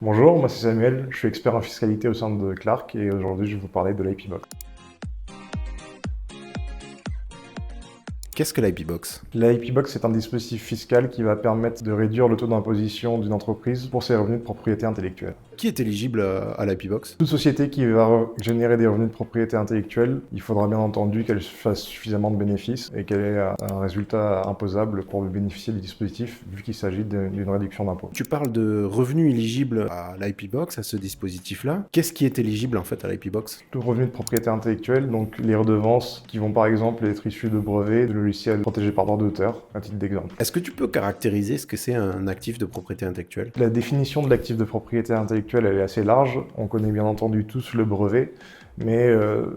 Bonjour, moi c'est Samuel, je suis expert en fiscalité au sein de Clark et aujourd'hui je vais vous parler de l'IP Box. Qu'est-ce que l'IP Box? L'IP Box est un dispositif fiscal qui va permettre de réduire le taux d'imposition d'une entreprise pour ses revenus de propriété intellectuelle. Qui est éligible à l'IP Box? Toute société qui va générer des revenus de propriété intellectuelle, il faudra bien entendu qu'elle fasse suffisamment de bénéfices et qu'elle ait un résultat imposable pour bénéficier du dispositif vu qu'il s'agit d'une réduction d'impôt. Tu parles de revenus éligibles à l'IP Box, à ce dispositif-là. Qu'est-ce qui est éligible en fait à l'IP Box? Tout revenu de propriété intellectuelle, donc les redevances qui vont par exemple être issues de brevets, de logiciels protégés par droit d'auteur, à titre d'exemple. Est-ce que tu peux caractériser ce que c'est un actif de propriété intellectuelle? La définition de l'actif de propriété intellectuelle, elle est assez large. On connaît bien entendu tous le brevet, mais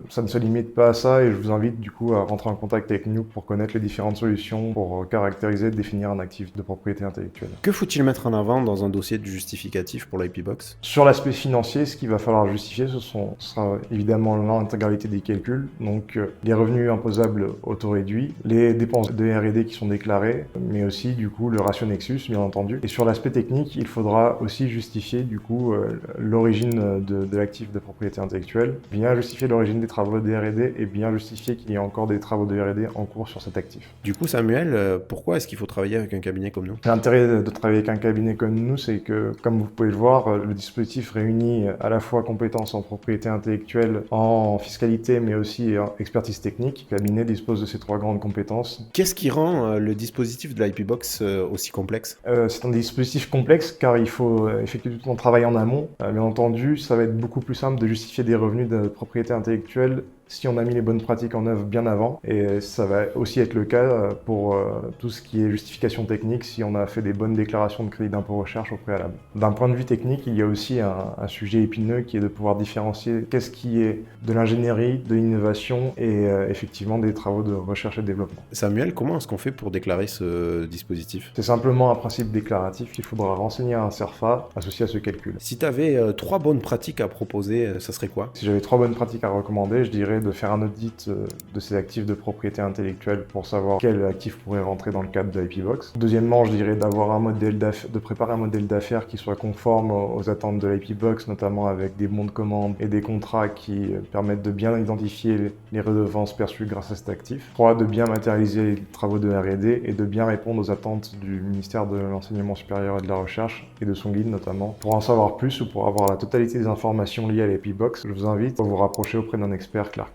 ça ne se limite pas à ça et je vous invite du coup à rentrer en contact avec nous pour connaître les différentes solutions pour caractériser et définir un actif de propriété intellectuelle. Que faut-il mettre en avant dans un dossier de justificatif pour l'IP Box? Sur l'aspect financier, ce qu'il va falloir justifier, ce sera évidemment l'intégralité des calculs, donc les revenus imposables au taux réduit, les dépenses de R&D qui sont déclarées, mais aussi du coup le ratio Nexus bien entendu. Et sur l'aspect technique, il faudra aussi justifier du coup l'origine de l'actif de propriété intellectuelle, bien justifier l'origine des travaux de R&D et bien justifier qu'il y a encore des travaux de R&D en cours sur cet actif. Du coup, Samuel, pourquoi est-ce qu'il faut travailler avec un cabinet comme nous? L'intérêt de travailler avec un cabinet comme nous, c'est que, comme vous pouvez le voir, le dispositif réunit à la fois compétences en propriété intellectuelle, en fiscalité, mais aussi en expertise technique. Le cabinet dispose de ces trois grandes compétences. Qu'est-ce qui rend le dispositif de l'IP Box aussi complexe? C'est un dispositif complexe car il faut effectuer tout son travail en amont. Bien entendu, ça va être beaucoup plus simple de justifier des revenus de propriété intellectuelle si on a mis les bonnes pratiques en œuvre bien avant. Et ça va aussi être le cas pour tout ce qui est justification technique si on a fait des bonnes déclarations de crédit d'impôt recherche au préalable. D'un point de vue technique, il y a aussi un sujet épineux qui est de pouvoir différencier qu'est-ce qui est de l'ingénierie, de l'innovation et effectivement des travaux de recherche et développement. Samuel, comment est-ce qu'on fait pour déclarer ce dispositif? C'est simplement un principe déclaratif qu'il faudra renseigner à un CERFA associé à ce calcul. Si tu avais trois bonnes pratiques à proposer, ça serait quoi? Si j'avais trois bonnes pratiques à recommander, je dirais de faire un audit de ces actifs de propriété intellectuelle pour savoir quel actif pourrait rentrer dans le cadre de l'IP Box. Deuxièmement, je dirais d'avoir de préparer un modèle d'affaires qui soit conforme aux attentes de l'IP Box, notamment avec des bons de commande et des contrats qui permettent de bien identifier les redevances perçues grâce à cet actif. 3. De bien matérialiser les travaux de R&D et de bien répondre aux attentes du ministère de l'Enseignement supérieur et de la Recherche et de son guide notamment. Pour en savoir plus ou pour avoir la totalité des informations liées à l'IP Box, je vous invite à vous rapprocher auprès d'un expert Clark.